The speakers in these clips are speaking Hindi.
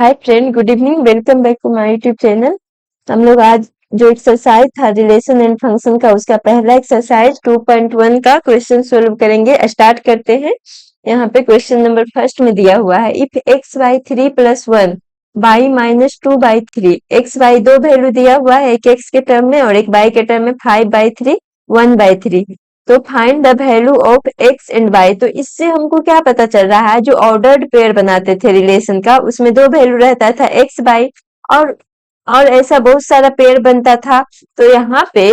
Hi friend, good evening. Welcome back to my YouTube channel. हम लोग आज जो एक्सरसाइज था रिलेशन एंड फंक्शन का, उसका पहला एक्सरसाइज 2.1 का क्वेश्चन सोल्व करेंगे। स्टार्ट करते हैं। यहाँ पे क्वेश्चन नंबर फर्स्ट में दिया हुआ है, if x y 3 + 1 y -2/3। X y दो वैल्यू दिया हुआ है, एक एक्स के टर्म में और एक वाई के टर्म में, 5/3 1/3। तो find the value of x and y. तो इससे हमको क्या पता चल रहा है, जो ऑर्डर्ड पेयर बनाते थे रिलेशन का, उसमें दो वैल्यू रहता था एक्स वाई, और ऐसा बहुत सारा पेयर बनता था। तो यहाँ पे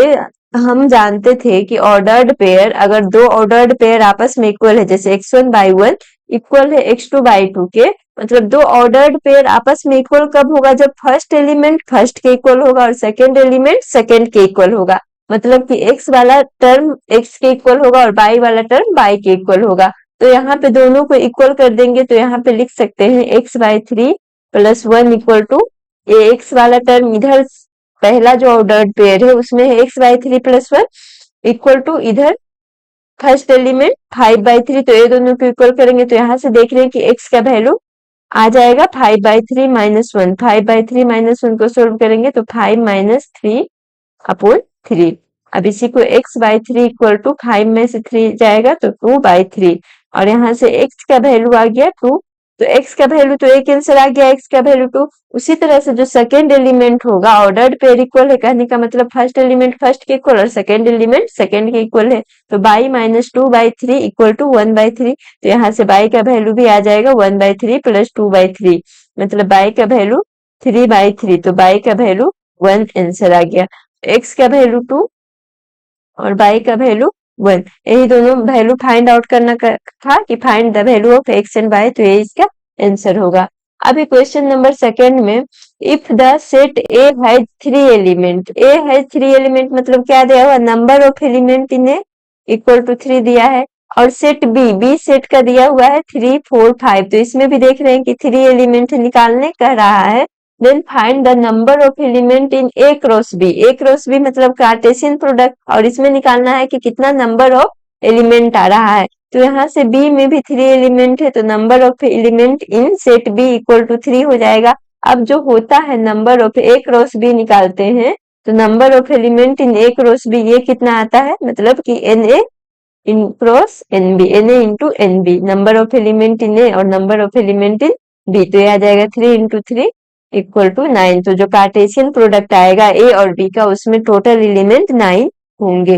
हम जानते थे कि ऑर्डर्ड पेयर, अगर दो ऑर्डर्ड पेयर आपस में इक्वल है, जैसे x1/1 इक्वल है x2/2 के, मतलब दो ऑर्डर्ड पेयर आपस में इक्वल कब होगा, जब फर्स्ट एलिमेंट फर्स्ट के इक्वल होगा और सेकेंड एलिमेंट सेकेंड के इक्वल होगा। मतलब कि x वाला टर्म x के इक्वल होगा और y वाला टर्म y के इक्वल होगा। तो यहाँ पे दोनों को इक्वल कर देंगे, तो यहाँ पे लिख सकते हैं x/3 + 1 इक्वल टू, ये x वाला टर्म इधर पहला जो ऑर्डर्ड पेयर है उसमें है x/3 + 1 इक्वल टू इधर फर्स्ट एलिमेंट 5/3। तो ये दोनों को इक्वल करेंगे, तो यहाँ से देख रहे हैं कि x का वैल्यू आ जाएगा 5/3 - 1। 5/3 - 1 को सोल्व करेंगे तो 5 - 3/3। अब इसी को x/3 इक्वल टू 5 में से 3 जाएगा तो 2/3, और यहाँ से x का वैल्यू आ गया 2। तो x का वैल्यू तो एक आंसर आ गया, x का वैल्यू 2। उसी तरह से जो सेकेंड एलिमेंट होगा, ऑर्डर्ड पेयर इक्वल है कहने का मतलब फर्स्ट एलिमेंट फर्स्ट के इक्वल और सेकेंड एलिमेंट सेकेंड के इक्वल है। तो y - 2/3 इक्वल टू 1/3। तो यहाँ से y का वैल्यू भी आ जाएगा 1/3 + 2/3, मतलब y का वैल्यू 3/3। तो y का वैल्यू 1 आंसर आ गया। x का वैल्यू 2 और y का वैल्यू 1, यही दोनों वैल्यू फाइंड आउट करना था कि find the value of x and y। तो ये इसका आंसर होगा। अभी क्वेश्चन नंबर सेकेंड में, if the set A has 3 element, A has 3 element मतलब क्या दिया हुआ, number of element in A equal to 3 दिया है, और सेट बी, बी सेट का दिया हुआ है 3 4 5। तो इसमें भी देख रहे हैं कि 3 एलिमेंट निकालने कह रहा है। Then find the number of element in A cross B. A cross B मतलब कार्टेशियन प्रोडक्ट, और इसमें निकालना है कि कितना नंबर ऑफ एलिमेंट आ रहा है। तो यहाँ से बी में भी 3 एलिमेंट है, तो number of element in set B equal to 3 हो जाएगा। अब जो होता है number of A cross B निकालते हैं, तो number of element in A cross B ये कितना आता है, मतलब कि n A in cross n B, n A into n B, number of element in A और number of element in B. तो ये आ जाएगा 3 × 3 इक्वल टू 9। तो जो कार्टेशियन प्रोडक्ट आएगा ए और बी का, उसमें टोटल एलिमेंट 9 होंगे।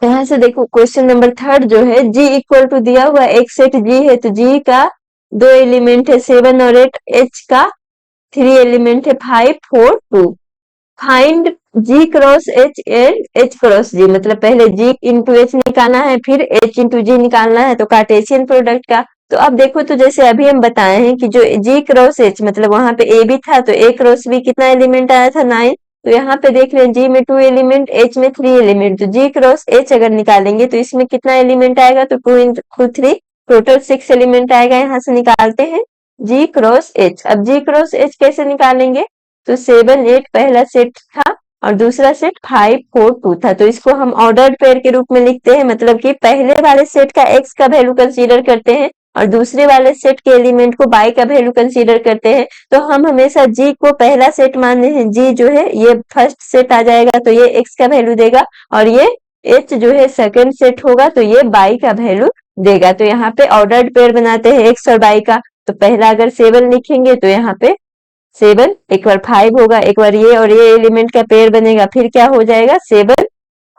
यहाँ से देखो क्वेश्चन नंबर थर्ड जो है, g इक्वल टू दिया हुआ एक सेट g है, तो g का दो एलिमेंट है 7 और 8, h का 3 एलिमेंट है 5 4 2। Find g cross h and h cross g, मतलब पहले g इंटू h निकालना है, फिर h इंटू g निकालना है, तो कार्टेशियन प्रोडक्ट का। तो अब देखो, तो जैसे अभी हम बताए हैं कि जो g क्रॉस h, मतलब वहां पे a भी था, तो a क्रॉस b कितना एलिमेंट आया था 9। तो यहाँ पे देख रहे हैं g में 2 एलिमेंट, h में 3 एलिमेंट। तो g क्रॉस h अगर निकालेंगे तो इसमें कितना एलिमेंट आएगा, तो 2 × 3 टोटल 6 एलिमेंट आएगा। यहाँ से निकालते हैं g क्रॉस h। अब g क्रॉस h कैसे निकालेंगे, तो 7 8 पहला सेट था और दूसरा सेट 5 4 2 था। तो इसको हम ऑर्डर्ड पेयर के रूप में लिखते हैं, मतलब कि पहले वाले सेट का x का वैल्यू कंसीडर करते हैं और दूसरे वाले सेट के एलिमेंट को y का वैल्यू कंसीडर करते हैं। तो हम हमेशा g को पहला सेट मानते हैं, g जो है ये फर्स्ट सेट आ जाएगा, तो ये x का वैल्यू देगा, और ये h जो है सेकंड सेट होगा, तो ये y का वैल्यू देगा। तो यहाँ पे ऑर्डर्ड पेयर बनाते हैं x और y का। तो पहला अगर 7 लिखेंगे तो यहाँ पे 7 एक बार 5 होगा, एक बार ये और ये एलिमेंट का पेयर बनेगा, फिर क्या हो जाएगा 7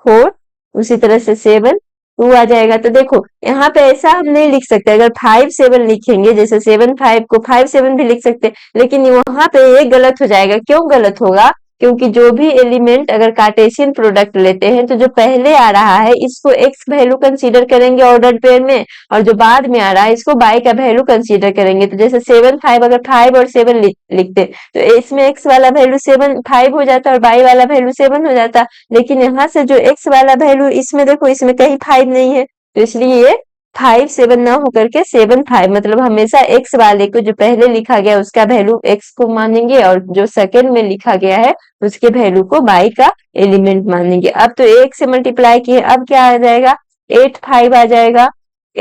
4, उसी तरह से 7 2 आ जाएगा। तो देखो यहाँ पे ऐसा हम नहीं लिख सकते, अगर 5 7 लिखेंगे, जैसे 7 5 को 5 7 भी लिख सकते, लेकिन वहां पे ये गलत हो जाएगा। क्यों गलत होगा, क्योंकि जो भी एलिमेंट अगर कार्टेशियन प्रोडक्ट लेते हैं, तो जो पहले आ रहा है इसको x वैल्यू कंसीडर करेंगे ऑर्डर्ड पेयर में, और जो बाद में आ रहा है इसको y का वैल्यू कंसीडर करेंगे। तो जैसे 7 5, अगर 5 और 7 लिखते तो इसमें x वाला वैल्यू 7 5 हो जाता और y वाला वैल्यू 7 हो जाता। लेकिन यहाँ से जो x वाला वैल्यू, इसमें देखो इसमें कहीं 5 नहीं है, तो इसलिए ये 5 7 ना होकर के 7 5, मतलब हमेशा x वाले को जो पहले लिखा गया उसका वैल्यू x को मानेंगे, और जो सेकंड में लिखा गया है उसके वैल्यू को y का एलिमेंट मानेंगे। अब तो 1 से मल्टीप्लाई किए, अब क्या आ जाएगा 8 5 आ जाएगा,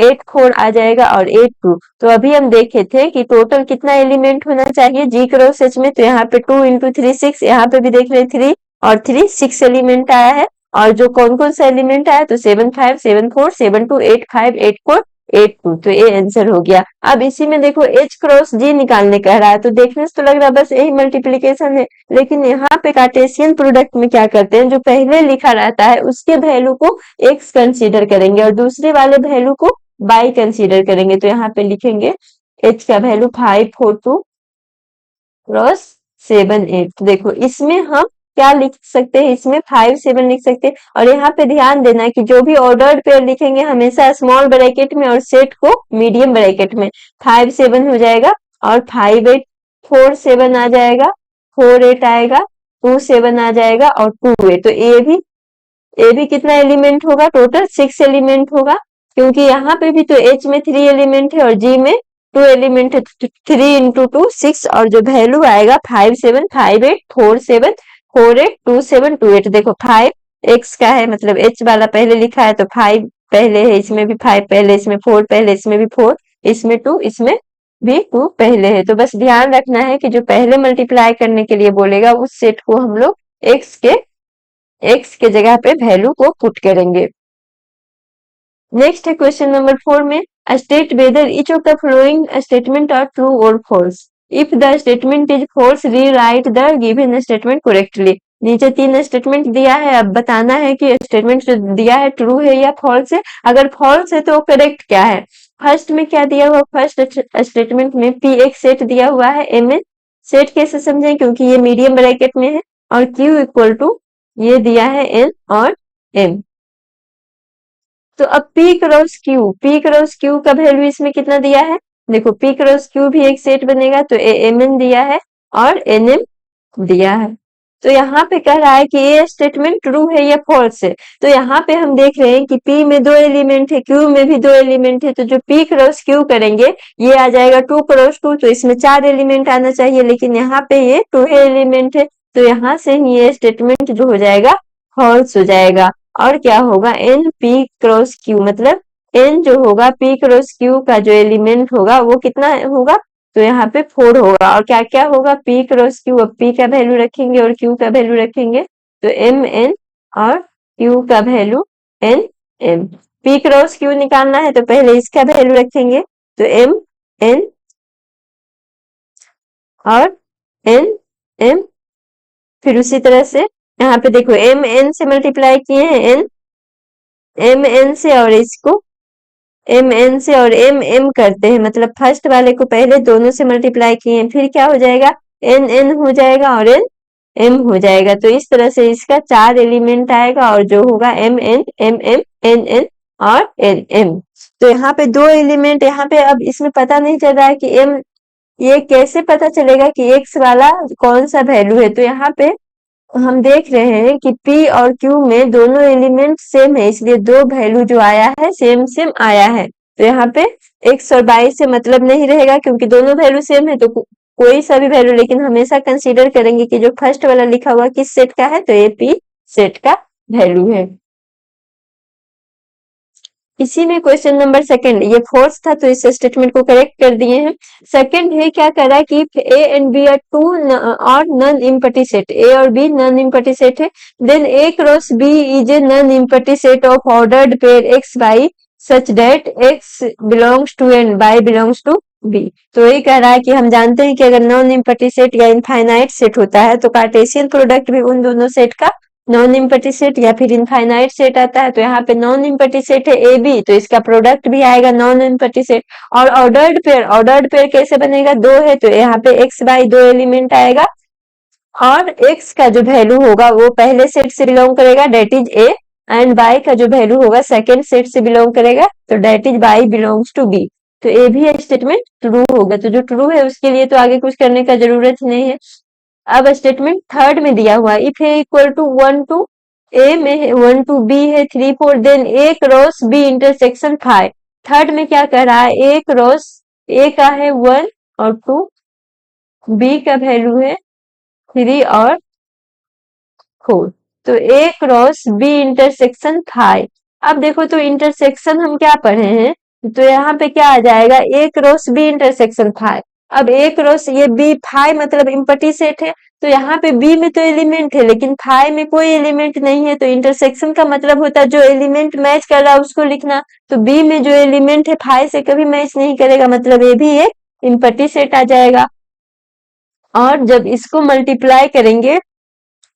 8 4 आ जाएगा और 8 2। तो अभी हम देखे थे कि टोटल कितना एलिमेंट होना चाहिए जी क्रॉस एच में, तो यहाँ पे 2 इंटू 3 6, यहाँ पे भी देख रहे 3 और 3 6 एलिमेंट आया है। और जो कौन कौन सा एलिमेंट आया, तो 7 5 7 4 7 2 8 5 8 4 8 2, तो ये आंसर हो गया। अब इसी में देखो एच क्रॉस जी निकालने कह रहा है, तो देखने से तो लग रहा है बस यही मल्टीप्लीकेशन है, लेकिन यहाँ पे कार्टेशियन प्रोडक्ट में क्या करते हैं, जो पहले लिखा रहता है उसके वैल्यू को एक्स कंसीडर करेंगे और दूसरे वाले वैल्यू को बाई कंसीडर करेंगे। तो यहाँ पे लिखेंगे एच का वैल्यू 5 4 2 क्रॉस 7 8। देखो इसमें हम क्या लिख सकते हैं, इसमें 5 7 लिख सकते हैं। और यहाँ पे ध्यान देना कि जो भी ऑर्डर्ड पेयर लिखेंगे हमेशा स्मॉल ब्रैकेट में और सेट को मीडियम ब्रैकेट में। 5 7 हो जाएगा और 5 8 4 7 आ जाएगा, 4 8 आएगा, 2 7 आ जाएगा और 2 8। तो ए भी कितना एलिमेंट होगा, टोटल 6 एलिमेंट होगा, क्योंकि यहाँ पे भी तो एच में 3 एलिमेंट है और जी में 2 एलिमेंट है। 3 इंटू 2 6 और जो वैल्यू आएगा 5 7 5 8 4 7 4 8 2 7 2 8। देखो 5 एक्स का है, मतलब एच वाला पहले लिखा है तो 5 पहले है, इसमें भी 5 पहले, इसमें 4 पहले, इसमें भी 4, इसमें 2, इसमें भी 2 पहले है। तो बस ध्यान रखना है कि जो पहले मल्टीप्लाई करने के लिए बोलेगा उस सेट को हम लोग एक्स के जगह पे वैल्यू को पुट करेंगे। नेक्स्ट है क्वेश्चन नंबर 4 में, state whether each of the following statement are true or false. If the statement is false rewrite the given statement correctly. नीचे 3 स्टेटमेंट दिया है, अब बताना है कि स्टेटमेंट जो दिया है ट्रू है या फॉल्स है। अगर फॉल्स है तो करेक्ट क्या है। फर्स्ट में क्या दिया हुआ, फर्स्ट स्टेटमेंट में पी एक सेट दिया हुआ है, एम एन सेट कैसे समझें, क्योंकि ये मीडियम ब्रैकेट में है, और क्यू इक्वल टू ये दिया है एन और एम। तो अब पी क्रॉस क्यू का वैल्यू इसमें कितना दिया है, देखो पी क्रॉस क्यू भी एक सेट बनेगा, तो एम एन दिया है और एन एम दिया है। तो यहाँ पे कह रहा है कि ये स्टेटमेंट ट्रू है या फॉल्स है। तो यहाँ पे हम देख रहे हैं कि पी में 2 एलिमेंट है, क्यू में भी 2 एलिमेंट है, तो जो पी क्रॉस क्यू करेंगे ये आ जाएगा 2 क्रॉस 2, तो इसमें 4 एलिमेंट आना चाहिए, लेकिन यहाँ पे ये 2 एलिमेंट है, तो यहाँ से ही ये स्टेटमेंट जो हो जाएगा फॉल्स हो जाएगा। और क्या होगा, एन पी क्रॉस क्यू, मतलब एन जो होगा पी क्रॉस क्यू का जो एलिमेंट होगा वो कितना होगा, तो यहाँ पे 4 होगा। और क्या क्या होगा, पी क्रॉस क्यू, अब पी का वैल्यू रखेंगे और क्यू का वैल्यू रखेंगे, तो एम एन और क्यू का value N M. P cross Q निकालना है तो पहले इसका वैल्यू रखेंगे, तो एम एन और एन एम। फिर उसी तरह से यहाँ पे देखो एम एन से मल्टीप्लाई किए हैं, एम एन से और इसको एम एन से और एम एम करते हैं, मतलब फर्स्ट वाले को पहले दोनों से मल्टीप्लाई किए हैं, फिर क्या हो जाएगा एन एन हो जाएगा और एन एम हो जाएगा। तो इस तरह से इसका 4 एलिमेंट आएगा और जो होगा M N M M N N और एन एम। तो यहाँ पे 2 एलिमेंट, यहाँ पे अब इसमें पता नहीं चल रहा है कि एम, ये कैसे पता चलेगा कि एक्स वाला कौन सा वैल्यू है। तो यहाँ पे हम देख रहे हैं कि P और Q में दोनों एलिमेंट सेम है, इसलिए 2 वैल्यू जो आया है सेम सेम आया है। तो यहाँ पे x और y से मतलब नहीं रहेगा, क्योंकि दोनों वैल्यू सेम है, तो कोई सा भी वैल्यू, लेकिन हमेशा कंसीडर करेंगे कि जो फर्स्ट वाला लिखा हुआ किस सेट का है, तो ये P सेट का वैल्यू है। इसी में क्वेश्चन नंबर सेकंड, ये फोर्थ था तो इस स्टेटमेंट को करेक्ट कर दिए हैं। सेकंड है, क्या कह रहा है कि A and B are two और नॉन इम्पटी सेट, ए और बी नॉन इम्पटी सेट है, then A cross B is a non empty set of ordered pair x y such that x belongs to and y belongs to B. तो ये कह रहा है कि हम जानते हैं कि अगर नॉन इम्पटी सेट या इनफाइनाइट सेट होता है तो कार्टेशियन प्रोडक्ट भी उन दोनों सेट का नॉन इम्पटी सेट या फिर इनफाइनाइट सेट आता है। तो यहाँ पे नॉन इम्पटी सेट है ए बी, तो इसका प्रोडक्ट भी आएगा नॉन इम्पटी सेट। और ऑर्डर्ड पेयर कैसे बनेगा, 2 है तो यहाँ पे एक्स वाई 2 एलिमेंट आएगा, और एक्स का जो वैल्यू होगा वो पहले सेट से बिलोंग करेगा, that is A, and y का जो वैल्यू होगा सेकेंड सेट से बिलोंग करेगा, तो that is y belongs to B. तो ए भी स्टेटमेंट ट्रू होगा, तो जो ट्रू है उसके लिए तो आगे कुछ करने का जरूरत नहीं है। अब स्टेटमेंट थर्ड में दिया हुआ, if A equal to 1 two A में है, 1 टू बी है 3 4, then A cross B intersection 5। Third में क्या कह रहा है, ए क्रॉस ए का है 1 और 2, बी का वैल्यू है 3 और 4, तो ए क्रॉस बी इंटरसेक्शन 5। अब देखो तो इंटरसेक्शन हम क्या पढ़े हैं, तो यहाँ पे क्या आ जाएगा, ए क्रॉस बी इंटरसेक्शन फाइव। अब ए क्रॉस ये बी फाइव मतलब इम्पटी सेट है, तो यहाँ पे बी में तो एलिमेंट है लेकिन फाइव में कोई एलिमेंट नहीं है, तो इंटरसेक्शन का मतलब होता है जो एलिमेंट मैच कर रहा है उसको लिखना। तो बी में जो एलिमेंट है फाइव से कभी मैच नहीं करेगा, मतलब ये भी एक इम्पटी सेट आ जाएगा। और जब इसको मल्टीप्लाई करेंगे,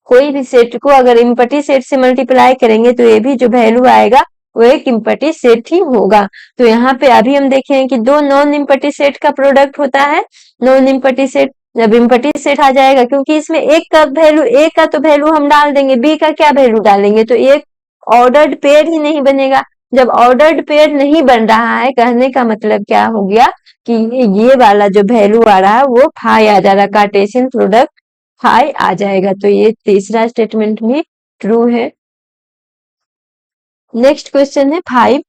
कोई भी सेट को अगर इम्पटी सेट से मल्टीप्लाई करेंगे तो ये भी जो वैल्यू आएगा वो एक इम्पटी सेट ही होगा। तो यहाँ पे अभी हम देखें कि दो नॉन इम्पटी सेट का प्रोडक्ट होता है। नॉन इम्पटी सेट जब इम्पटी सेट आ जाएगा, क्योंकि इसमें एक का वैल्यू, ए का तो वैल्यू हम डाल देंगे, बी का क्या वैल्यू डालेंगे, तो एक ऑर्डर्ड पेयर ही नहीं बनेगा। जब ऑर्डर्ड पेयर नहीं बन रहा है, कहने का मतलब क्या हो गया कि ये वाला जो वैल्यू आ रहा है वो फाई आ जा रहा है, कार्टेशियन प्रोडक्ट फाई आ जाएगा। तो ये तीसरा स्टेटमेंट भी ट्रू है। नेक्स्ट क्वेश्चन है 5,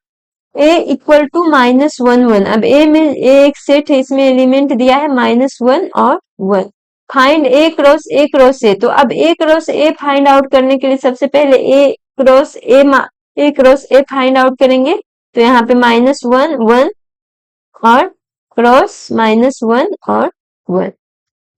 ए इक्वल टू -1 1। अब ए में एक सेट है, इसमें एलिमेंट दिया है -1 और 1। फाइंड ए क्रॉस ए। तो अब A cross A find out करने के लिए सबसे पहले ए क्रॉस ए फाइंड आउट करेंगे। तो यहाँ पे -1 1 और क्रॉस -1 और 1।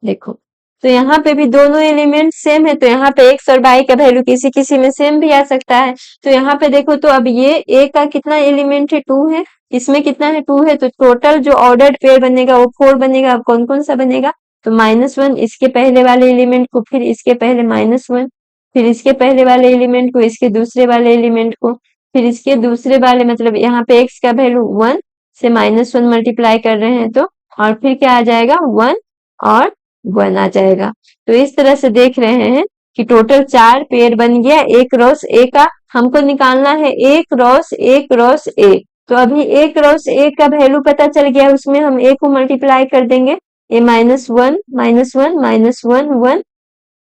देखो, तो यहाँ पे भी दोनों एलिमेंट सेम है, तो यहाँ पे एक्स और वाई का वैल्यू किसी किसी में सेम भी आ सकता है। तो यहाँ पे देखो, तो अब ये ए का कितना एलिमेंट है, 2 है, इसमें कितना है, 2 है, तो टोटल जो ऑर्डर्ड पेयर बनेगा वो 4 बनेगा। अब कौन कौन सा बनेगा, तो -1 इसके पहले वाले एलिमेंट को, फिर इसके पहले -1, फिर इसके पहले वाले एलिमेंट को, इसके दूसरे वाले एलिमेंट को, फिर इसके दूसरे वाले, मतलब यहाँ पे एक्स का वैल्यू 1 से -1 मल्टीप्लाई कर रहे हैं, तो और फिर क्या आ जाएगा, 1 और 1 आ जाएगा। तो इस तरह से देख रहे हैं कि टोटल 4 पेयर बन गया ए क्रॉस ए का। हमको निकालना है ए क्रॉस ए क्रॉस ए। तो अभी ए क्रॉस ए का वैल्यू पता चल गया, उसमें हम ए को मल्टीप्लाई कर देंगे। ए -1 -1 -1 1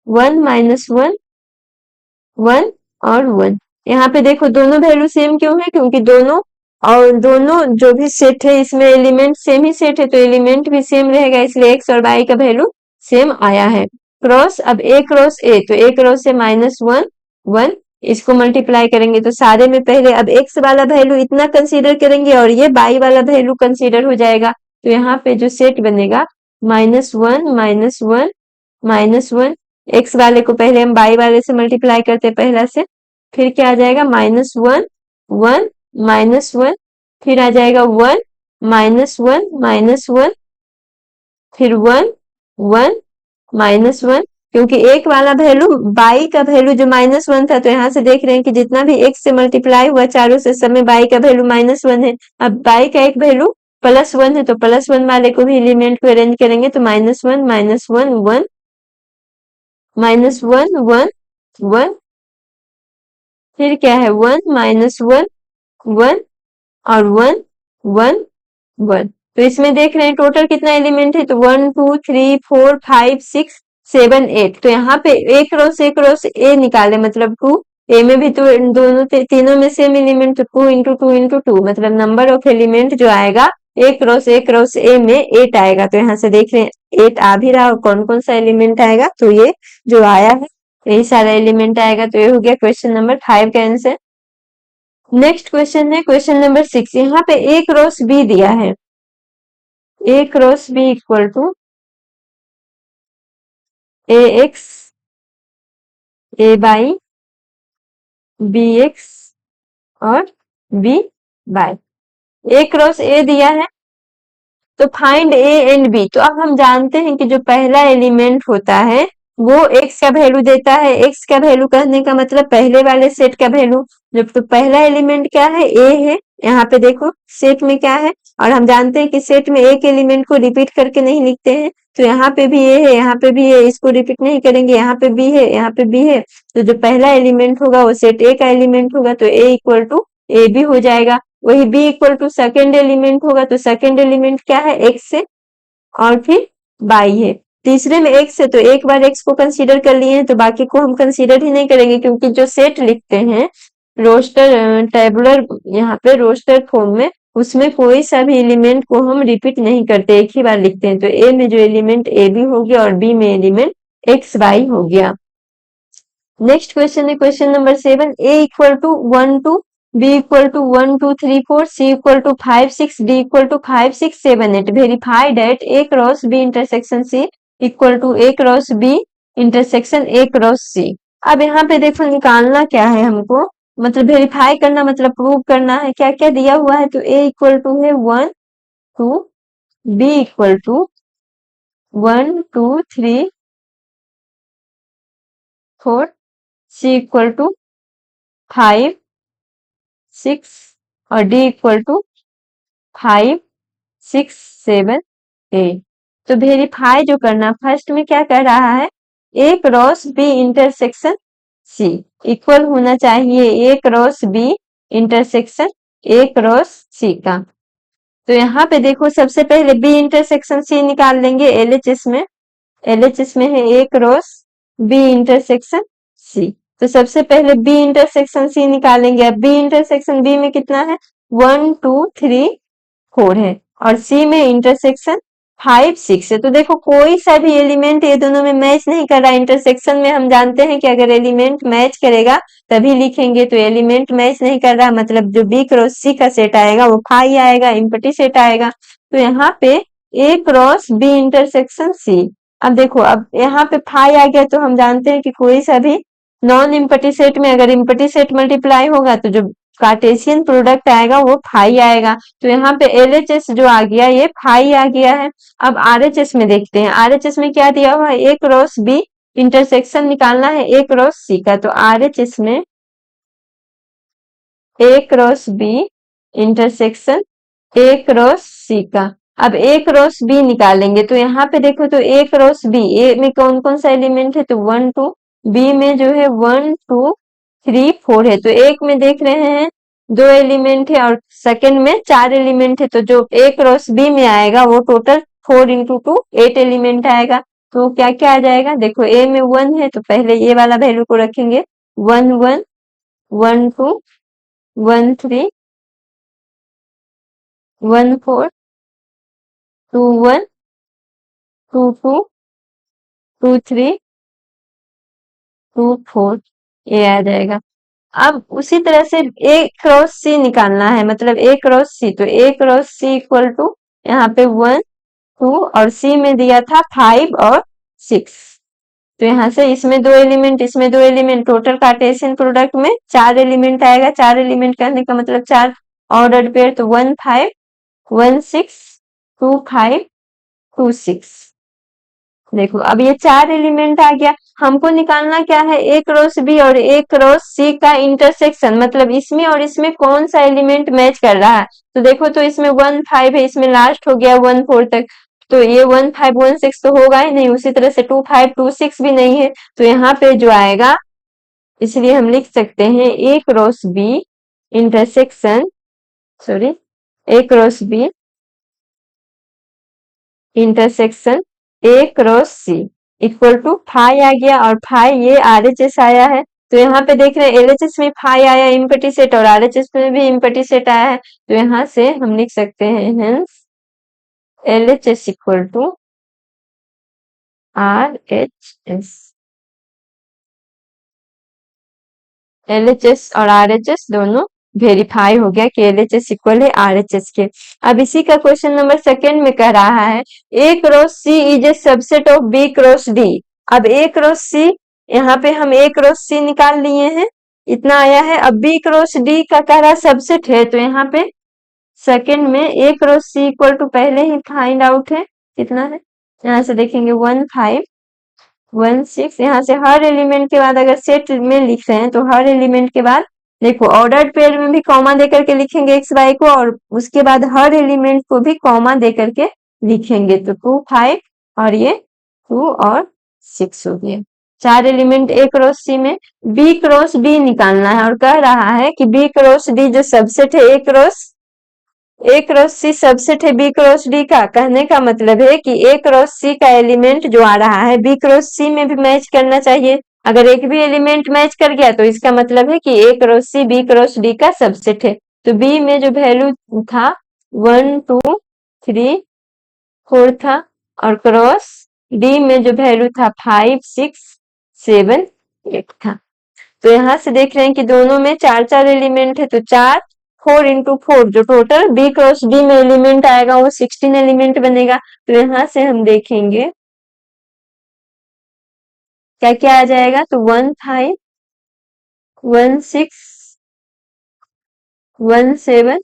1 -1 1 और 1। यहाँ पे देखो दोनों वैल्यू सेम क्यों है, क्योंकि दोनों जो भी सेट है इसमें एलिमेंट सेम ही सेट है, तो एलिमेंट भी सेम रहेगा, इसलिए एक्स और वाई का वैल्यू सेम आया है। क्रॉस, अब ए क्रॉस ए, तो ए क्रॉस से -1 1, इसको मल्टीप्लाई करेंगे तो सारे में पहले अब एक्स वाला वैल्यू इतना कंसीडर करेंगे और ये वाई वाला वैल्यू कंसीडर हो जाएगा। तो यहाँ पे जो सेट बनेगा -1 -1 -1, एक्स वाले को पहले हम वाई वाले से मल्टीप्लाई करते पहला से, फिर क्या आ जाएगा, -1 1 -1, फिर आ जाएगा 1 -1 -1, फिर 1 1 -1, क्योंकि एक वाला वैल्यू बाई का वैल्यू जो -1 था, तो यहाँ से देख रहे हैं कि जितना भी एक्स से मल्टीप्लाई हुआ चारों से, सब में बाई का वैल्यू -1 है। अब बाई का एक वैल्यू +1 है, तो +1 वाले को भी एलिमेंट को अरेंज करेंगे, तो -1 -1 1 -1 1 1, फिर क्या है, 1 -1 1 और 1 1 1। तो इसमें देख रहे हैं टोटल कितना एलिमेंट है, तो 1 2 3 4 5 6 7 8। तो यहाँ पे ए क्रॉस ए निकाले, मतलब 2, ए में भी तो दोनों तीनों में सेम एलिमेंट, तो 2 इंटू 2 इंटू 2, मतलब नंबर ऑफ एलिमेंट जो आएगा ए क्रॉस ए में 8 आएगा। तो यहाँ से देख रहे हैं 8 आ भी रहा, और कौन कौन सा एलिमेंट आएगा, तो ये जो आया है यही सारा एलिमेंट आएगा। तो ये हो गया क्वेश्चन नंबर 5 का आंसर। नेक्स्ट क्वेश्चन है क्वेश्चन नंबर 6। यहाँ पे ए क्रॉस बी दिया है, A cross B equal to A x A by B x और B by. A cross A दिया है, तो फाइंड ए एंड बी। तो अब हम जानते हैं कि जो पहला एलिमेंट होता है वो एक्स का वैल्यू देता है। एक्स का वैल्यू कहने का मतलब पहले वाले सेट का वैल्यू। जब तो पहला एलिमेंट क्या है, ए है। यहाँ पे देखो सेट में क्या है, और हम जानते हैं कि सेट में एक एलिमेंट को रिपीट करके नहीं लिखते हैं, तो यहाँ पे भी ए है, यहाँ पे भी है, इसको रिपीट नहीं करेंगे, यहाँ पे बी है, यहाँ पे बी है। तो जो पहला एलिमेंट होगा वो सेट ए का एलिमेंट होगा, तो A equal to A B हो जाएगा। वही B equal to second element होगा, तो सेकेंड एलिमेंट क्या है, एक्स है और फिर बाई है। तीसरे में एक्स है, तो एक बार एक्स को कंसीडर कर लिए हैं, तो बाकी को हम कंसीडर ही नहीं करेंगे, क्योंकि जो सेट लिखते हैं रोस्टर टेबुलर, यहाँ पे रोस्टर फॉर्म में, उसमें कोई सा भी एलिमेंट को हम रिपीट नहीं करते, एक ही बार लिखते हैं। तो ए में जो एलिमेंट ए बी हो गया और बी में एलिमेंट एक्स वाई हो गया। नेक्स्ट क्वेश्चन है question number 7। A equal to 1 2 B equal to 1 2 3 4, C equal to 5 6, D equal to 5 6 7 8। Verify that A cross B intersection C equal to A cross B intersection A cross C. अब यहाँ पे देखो निकालना क्या है हमको, मतलब वेरीफाई करना मतलब प्रूव करना है। क्या क्या दिया हुआ है, तो ए इक्वल टू है 1 2, B equal to 1 2 3 4, C equal to 5 6 और डी इक्वल टू 5 6 7 8। तो वेरीफाई जो करना, फर्स्ट में क्या कर रहा है, A cross B intersection C equal होना चाहिए A cross B intersection A cross C का। तो यहाँ पे देखो सबसे पहले बी इंटरसेक्शन सी निकाल लेंगे एलएचएस में। एलएचएस में है ए क्रॉस बी इंटरसेक्शन सी। तो सबसे पहले बी इंटरसेक्शन सी निकालेंगे। अब बी इंटरसेक्शन बी में कितना है, 1 2 3 4 है और सी में इंटरसेक्शन 5 6 है। तो देखो कोई सा भी एलिमेंट ये दोनों में मैच नहीं कर रहा। इंटरसेक्शन में हम जानते हैं कि अगर एलिमेंट मैच करेगा तभी लिखेंगे, तो एलिमेंट मैच नहीं कर रहा, मतलब जो बी क्रॉस सी का सेट आएगा वो फाई आएगा, इम्पटी सेट आएगा। तो यहाँ पे ए क्रॉस बी इंटरसेक्शन सी। अब देखो, अब यहाँ पे फाई आ गया, तो हम जानते हैं कि कोई सा भी नॉन इम्पटी सेट में अगर इम्पटी सेट मल्टीप्लाई होगा तो जो कार्टेशियन प्रोडक्ट आएगा वो फाई आएगा। तो यहाँ पे एलएचएस जो आ गया ये फाई आ गया है। अब आरएचएस में देखते हैं, आरएचएस में क्या दिया हुआ है, ए क्रॉस बी इंटरसेक्शन निकालना है ए क्रॉस सी का। तो आरएचएस में A cross B intersection A cross C का। अब ए क्रॉस बी निकालेंगे, तो यहाँ पे देखो तो ए क्रॉस बी, ए में कौन कौन सा एलिमेंट है, तो 1 2, बी में जो है 1 2 3 4 है। तो एक में देख रहे हैं 2 एलिमेंट है और सेकंड में 4 एलिमेंट है। तो जो ए क्रॉस बी में आएगा वो टोटल 4 इंटू 2 8 एलिमेंट आएगा। तो क्या क्या आ जाएगा, देखो ए में 1 है तो पहले ये वाला वैल्यू को रखेंगे, 1 1 1 2 1 3 1 4 2 1 2 2 2 3 2 4, ये आ जाएगा। अब उसी तरह से ए क्रॉस सी निकालना है, मतलब ए क्रॉस सी। तो A cross C equal to यहाँ पे 1 2 और सी में दिया था 5 और 6। तो यहाँ से इसमें 2 एलिमेंट, इसमें 2 एलिमेंट, टोटल कार्टेशियन प्रोडक्ट में 4 एलिमेंट आएगा। 4 एलिमेंट कहने का मतलब 4 ऑर्डर्ड पेयर, तो 1 5 1 6 2 5 2 6। देखो अब ये 4 एलिमेंट आ गया। हमको निकालना क्या है, ए क्रॉस बी और ए क्रॉस सी का इंटरसेक्शन, मतलब इसमें और इसमें कौन सा एलिमेंट मैच कर रहा है। तो देखो तो इसमें 1 5 है, इसमें लास्ट हो गया 1 4 तक, तो ये 1 5 1 6 तो होगा ही नहीं। उसी तरह से 2 5 2 6 भी नहीं है। तो यहाँ पे जो आएगा, इसलिए हम लिख सकते हैं A cross B intersection, sorry, A cross B intersection A cross C equal to phi आ गया और फाई ये आरएचएस आया है। तो यहाँ पे देख रहे हैं एलएचएस में फाई आया इम्पटी सेट और आरएचएस में भी इम्पटी सेट आया है। तो यहाँ से हम लिख सकते हैं hence LHS equal to RHS. LHS और आरएचएस दोनों वेरीफाई हो गया कि एलएचएस इक्वल है आरएचएस के। अब इसी का क्वेश्चन नंबर सेकंड में कह रहा है A cross C is a subset of B cross D. अब ए क्रॉस सी, यहाँ पे हम ए क्रॉस सी निकाल लिए हैं, इतना आया है। अब बी क्रॉस डी का कह रहा सबसेट है, तो यहाँ पे सेकंड में A cross C equal to पहले ही फाइंड आउट है, कितना है, यहाँ से देखेंगे 1 5 1 6। यहाँ से हर एलिमेंट के बाद अगर सेट में लिख रहे हैं तो हर एलिमेंट के बाद देखो ऑर्डर्ड पेयर में भी कॉमा देकर के लिखेंगे एक्स वाई को, और उसके बाद हर एलिमेंट को भी कॉमा देकर के लिखेंगे। तो 2 5 और ये 2 और 6 हो गया। 4 एलिमेंट ए क्रॉस सी में। बी क्रॉस डी निकालना है और कह रहा है कि बी क्रॉस डी जो सबसेट है ए क्रॉस सी सबसेट है बी क्रॉस डी का। कहने का मतलब है कि ए क्रॉस सी का एलिमेंट जो आ रहा है बी क्रॉस सी में भी मैच करना चाहिए। अगर एक भी एलिमेंट मैच कर गया तो इसका मतलब है कि A cross C B cross D का सबसेट है। तो बी में जो वैल्यू था 1 2 3 4 था और क्रॉस डी में जो वैल्यू था 5 6 7 8 था। तो यहाँ से देख रहे हैं कि दोनों में 4-4 एलिमेंट है, तो 4 4 इंटू 4 जो टोटल बी क्रॉस डी में एलिमेंट आएगा वो 16 एलिमेंट बनेगा। तो यहाँ से हम देखेंगे क्या क्या आ जाएगा, तो 1 5 1 6 1 7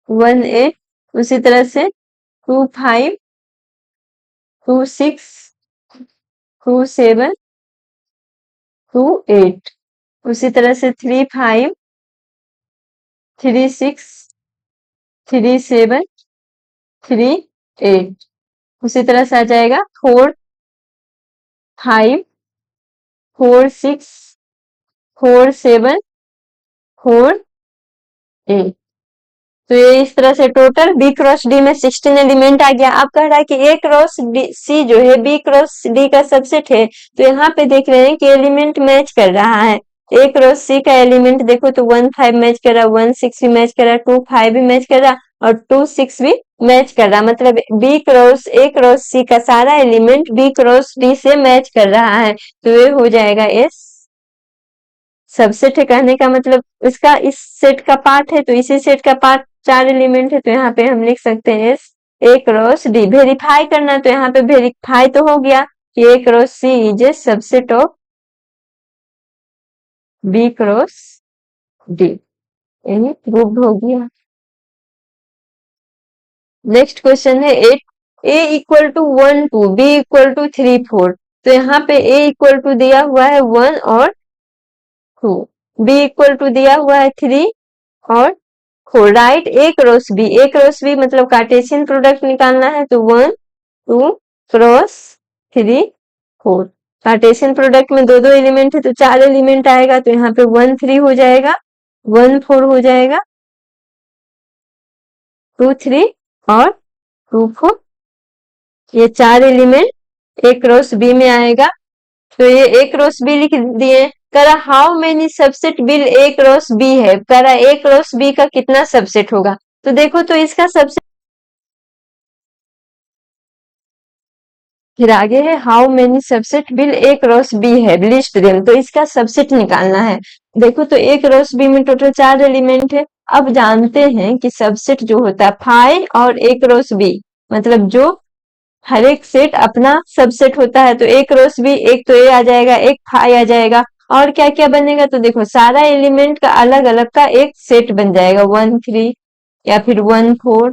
1 8, उसी तरह से 2 5 2 6 2 7 2 8, उसी तरह से 3 5 3 6 3 7 3 8, उसी तरह से आ जाएगा 4 5 4 6 4 7 4 8। तो ये इस तरह से टोटल बी क्रॉस डी में 16 एलिमेंट आ गया। अब कह रहा है कि ए क्रॉस सी जो है बी क्रॉस डी का सबसेट है। तो यहाँ पे देख रहे हैं कि एलिमेंट मैच कर रहा है। ए क्रॉस सी का एलिमेंट देखो तो 1 5 मैच कर रहा, 1 6 भी मैच कर रहा, 2 5 भी मैच कर रहा और 2 6 भी मैच कर रहा। मतलब बी क्रॉस ए क्रॉस सी का सारा एलिमेंट बी क्रॉस डी से मैच कर रहा है। तो ये हो जाएगा एस सबसेट है। कहने का मतलब इसका इस सेट का पार्ट है, तो इसी सेट का पार्ट 4 एलिमेंट है, तो यहाँ पे हम लिख सकते हैं as A cross D. Verify करना, तो यहाँ पे वेरीफाई तो हो गया कि A cross C is a subset of B cross D, यही प्रूव्ड हो गया। नेक्स्ट क्वेश्चन है A equal to 1 2 B equal to 3 4। तो यहाँ पे ए इक्वल टू दिया हुआ है 1 और 2, बी इक्वल टू दिया हुआ है 3 और 4। राइट ए क्रॉस बी मतलब कार्टेशियन प्रोडक्ट निकालना है, तो 1 2 क्रॉस 3 4। कार्टेशियन प्रोडक्ट में दो दो एलिमेंट है तो 4 एलिमेंट आएगा। तो यहाँ पे 1 3 हो जाएगा, 1 4 हो जाएगा, 2 3 और 2 4। ये 4 एलिमेंट ए क्रॉस बी में आएगा। तो ये ए क्रॉस बी लिख दिए। करा how many subset will A cross B है, करा ए क्रॉस बी का कितना सबसेट होगा। तो देखो तो इसका सबसेट फिर आगे है how many subset will A cross B है, लिस्ट देम। तो इसका सबसेट निकालना है। देखो तो ए क्रॉस बी में टोटल 4 एलिमेंट है। अब जानते हैं कि सबसेट जो होता है फाई और ए क्रॉस बी, मतलब जो हर एक सेट अपना सबसेट होता है। तो ए क्रॉस बी, एक तो ए आ जाएगा, एक फाई आ जाएगा, और क्या क्या बनेगा। तो देखो सारा एलिमेंट का अलग अलग का एक सेट बन जाएगा, 1 3 या फिर 1 4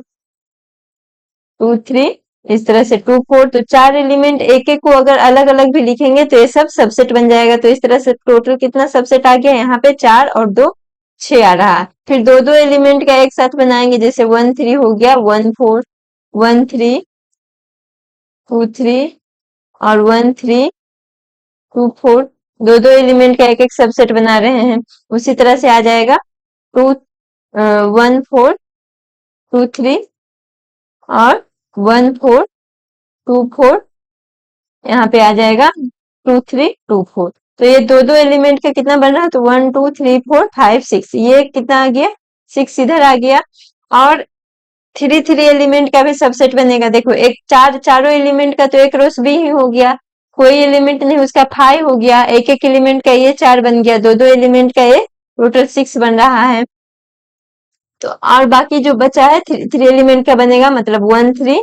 2 3, इस तरह से 2 4। तो 4 एलिमेंट एक एक को अगर अलग अलग भी लिखेंगे तो ये सब सबसेट बन जाएगा। तो इस तरह से टोटल कितना सबसेट आ गया, यहाँ पे 4 और 2 6 आ रहा है। फिर दो दो एलिमेंट का एक साथ बनाएंगे, जैसे 1 3 हो गया 1 4 1 3 2 3 और 1 3 2 4। दो दो एलिमेंट का एक एक सबसेट बना रहे हैं। उसी तरह से आ जाएगा 2 1 4 2 3 और 1 4 2 4, यहाँ पे आ जाएगा 2 3 2 4। तो ये दो दो एलिमेंट का कितना बन रहा है, तो 1 2 3 4 5 6, ये कितना आ गया 6 इधर आ गया। और 3 3 एलिमेंट का भी सबसेट बनेगा। देखो एक चारों एलिमेंट का तो एक क्रॉस बी ही हो गया, कोई एलिमेंट नहीं उसका 5 हो गया, एक एक एलिमेंट का ये 4 बन गया, दो दो एलिमेंट का ये टोटल 6 बन रहा है। तो और बाकी जो बचा है 3 एलिमेंट का बनेगा, मतलब 1 3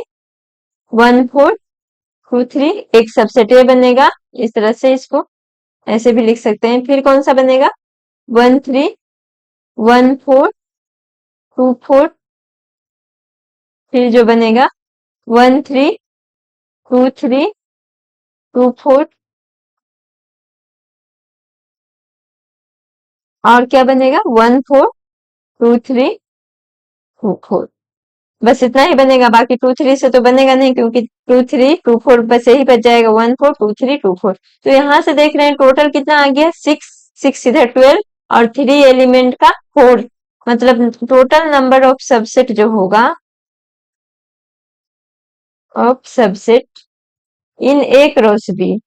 1 4 2 3, एक सबसेट ये बनेगा। इस तरह से इसको ऐसे भी लिख सकते हैं। फिर कौन सा बनेगा 1 3 1 4 2 4, फिर जो बनेगा 1 3 2 3 2 4, और क्या बनेगा 1 4 2 3 2 4। बस इतना ही बनेगा, बाकी 2 3 से तो बनेगा नहीं, क्योंकि 2 3 2 4 बस यही बच जाएगा 1 4 2 3 2 4। तो यहाँ से देख रहे हैं टोटल कितना आ गया 6 6 इधर 12 और 3 एलिमेंट का 4, मतलब टोटल नंबर ऑफ सबसेट जो होगा of subset in A cross B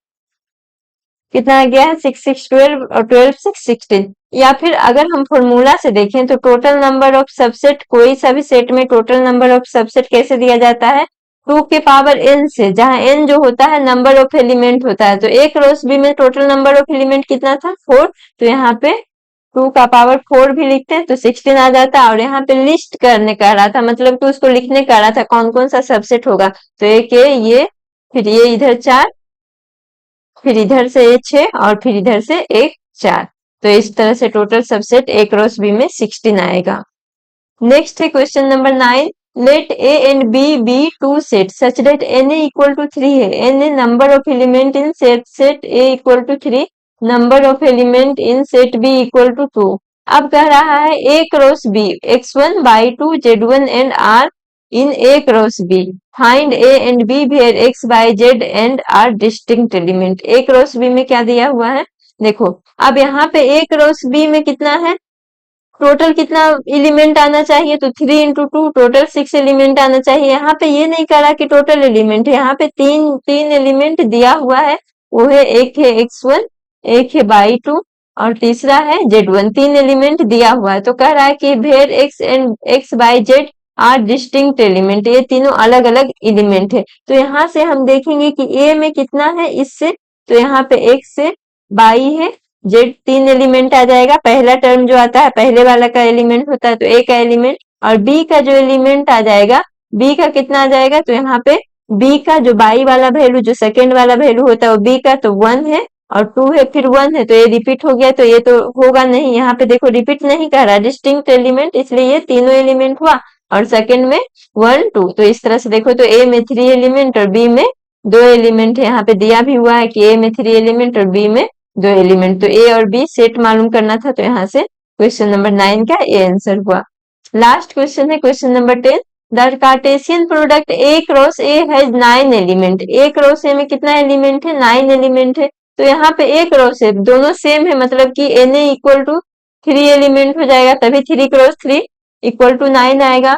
कितना आ गया है 6 6 12 और 12 6 16। या फिर अगर हम फॉर्मूला से देखें तो टोटल नंबर ऑफ सबसेट, कोई सा भी सेट में टोटल नंबर ऑफ सबसेट कैसे दिया जाता है, 2 के पावर n से, जहां n जो होता है नंबर ऑफ एलिमेंट होता है, तो एक रोस बी में टोटल नंबर ऑफ एलिमेंट कितना था 4, तो यहाँ पे 2 का पावर 4 भी लिखते हैं तो 16 आ जाता है। और यहाँ पे लिस्ट करने कह रहा था, मतलब कि उसको लिखने कह रहा था कौन कौन सा सबसेट होगा, तो एक ये, फिर ये इधर 4, फिर इधर से ये 6 और फिर इधर से एक 4, तो इस तरह से टोटल सबसेट एक रोस बी में 16 आएगा। नेक्स्ट है question number 9, let A and B be two set such that n A equal to 3 है, n A number of element in set A equal to 3, number of element in set B equal to 2। अब कह रहा है A cross B x1 by 2 z1 and r in A cross B, find A and B where x by z and r distinct element. A cross B में क्या दिया हुआ है, देखो अब यहाँ पे ए क्रॉस बी में कितना है, टोटल कितना एलिमेंट आना चाहिए, तो 3 इंटू 2 टोटल 6 एलिमेंट आना चाहिए। यहाँ पे ये नहीं करा कि टोटल एलिमेंट है, यहाँ पे तीन एलिमेंट दिया हुआ है, वो है एक है x1, एक है बाई 2 और तीसरा है z1, तीन एलिमेंट दिया हुआ है। तो कह रहा है कि where x and x by z are distinct element, ये तीनों अलग अलग एलिमेंट है। तो यहाँ से हम देखेंगे कि a में कितना है इससे, तो यहाँ पे x से बाई है, जेड तीन एलिमेंट आ जाएगा, पहला टर्म जो आता है पहले वाला का एलिमेंट होता है तो ए का एलिमेंट, और बी का जो एलिमेंट आ जाएगा, बी का कितना आ जाएगा, तो यहाँ पे बी का जो बाई वाला वैल्यू जो सेकेंड वाला वैल्यू होता है वो बी का तो 1 है और 2 है फिर 1 है, तो ये रिपीट हो गया, तो ये तो होगा नहीं, यहाँ पे देखो रिपीट नहीं कर रहा, डिस्टिंक्ट एलिमेंट, इसलिए ये तीनों एलिमेंट हुआ और सेकेंड में 1 2, तो इस तरह से देखो तो ए में 3 एलिमेंट और बी में 2 एलिमेंट है, यहाँ पे दिया भी हुआ है कि ए में 3 एलिमेंट और बी में 2 एलिमेंट, तो ए और बी सेट मालूम करना था, तो यहाँ से क्वेश्चन नंबर 9 का ए आंसर हुआ। लास्ट क्वेश्चन है question number 10, the Cartesian product A cross A has 9 element, A cross ए में कितना एलिमेंट है, 9 एलिमेंट है, तो यहाँ पे ए क्रॉस ए दोनों सेम है, मतलब कि n A equal to 3 element हो जाएगा, तभी 3 क्रॉस 3 इक्वल टू 9 आएगा।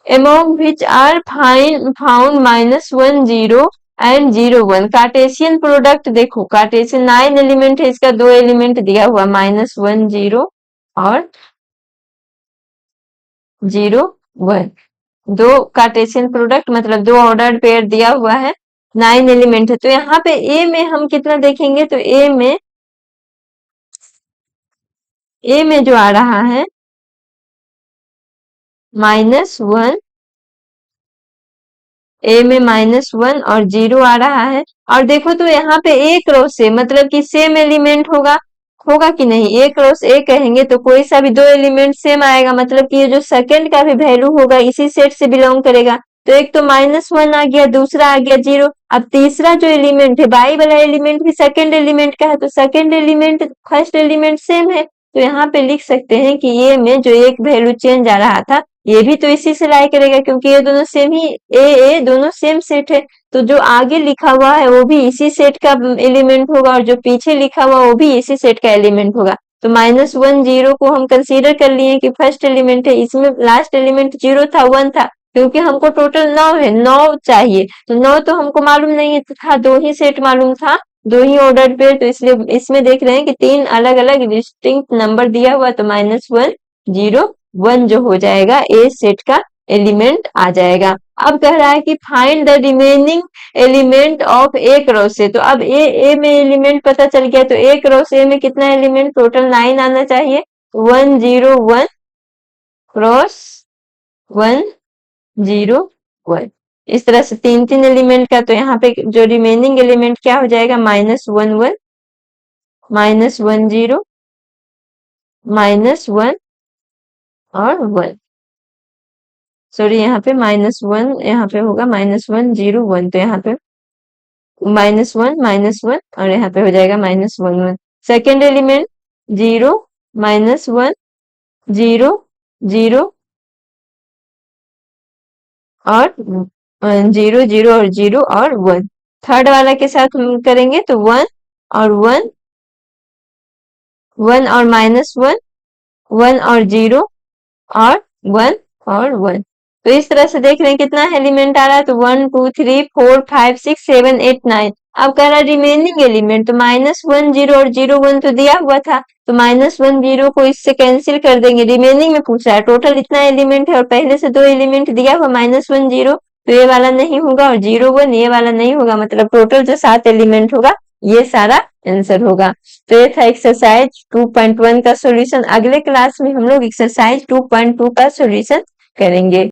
among which are found -1 0 and 0 1, Cartesian product देखो, कार्टेशियन 9 एलिमेंट है, इसका 2 एलिमेंट दिया हुआ -1 0 और 0 1, दो कार्टेशियन प्रोडक्ट मतलब दो ऑर्डर पेयर दिया हुआ है, 9 एलिमेंट है। तो यहाँ पे ए में हम कितना देखेंगे, तो ए में जो आ रहा है -1, ए में -1 और 0 आ रहा है, और देखो तो यहाँ पे ए क्रॉस से मतलब कि सेम एलिमेंट होगा, होगा कि नहीं, ए क्रॉस ए कहेंगे तो कोई सा भी 2 एलिमेंट सेम आएगा, मतलब कि ये जो सेकंड का भी वैल्यू होगा इसी सेट से बिलोंग करेगा, तो एक तो -1 आ गया, दूसरा आ गया 0, अब तीसरा जो एलिमेंट है बाई वाला एलिमेंट भी सेकंड एलिमेंट का है, तो second element first element same है, तो यहाँ पे लिख सकते हैं कि ये में जो एक वैल्यू चेंज आ रहा था ये भी तो इसी से लाई करेगा, क्योंकि ये दोनों सेम ही ए दोनों सेम सेट है, तो जो आगे लिखा हुआ है वो भी इसी सेट का एलिमेंट होगा और जो पीछे लिखा हुआ वो भी इसी सेट का एलिमेंट होगा। तो -1 0 को हम कंसीडर कर लिए कि फर्स्ट एलिमेंट है, इसमें लास्ट एलिमेंट 0 था 1 था, क्योंकि हमको टोटल 9 है, 9 चाहिए, तो 9 तो हमको मालूम नहीं है, था 2 ही सेट मालूम था, 2 ही ऑर्डर पे, तो इसलिए इसमें देख रहे हैं कि 3 अलग अलग डिस्टिंक्ट नंबर दिया हुआ, तो -1 0 1 जो हो जाएगा ए सेट का एलिमेंट आ जाएगा। अब कह रहा है कि find the remaining element of A cross ए, तो अब ए में एलिमेंट पता चल गया, तो ए क्रॉस ए में कितना एलिमेंट, टोटल 9 आना चाहिए, 1 0 1 क्रॉस 1 0 1, इस तरह से तीन तीन एलिमेंट का, तो यहाँ पे जो रिमेनिंग एलिमेंट क्या हो जाएगा, -1 1 -1 0 -1 और 1, सॉरी यहाँ पे -1, यहाँ पे होगा -1 0 1, तो यहाँ पे -1 और यहाँ पे हो जाएगा -1 1, सेकेंड एलिमेंट 0 -1 0 0 और 0 0 और 0 और 1, थर्ड वाला के साथ हम करेंगे तो 1 और 1 1 और -1 1 और 0 और 1 और 1, तो इस तरह से देख रहे हैं कितना एलिमेंट आ रहा है, तो 1 2 3 4 5 6 7 8 9, अब कह रहा है रिमेनिंग एलिमेंट, तो -1 0 और 0 1 तो दिया हुआ था, तो -1 0 को इससे कैंसिल कर देंगे, रिमेनिंग में पूछा है टोटल इतना एलिमेंट है और पहले से 2 एलिमेंट दिया हुआ -1 0, तो ये वाला नहीं होगा और 0 1 ये वाला नहीं होगा, मतलब टोटल जो 7 एलिमेंट होगा ये सारा आंसर होगा। तो ये था एक्सरसाइज 2.1 का सॉल्यूशन। अगले क्लास में हम लोग एक्सरसाइज 2.2 का सॉल्यूशन करेंगे।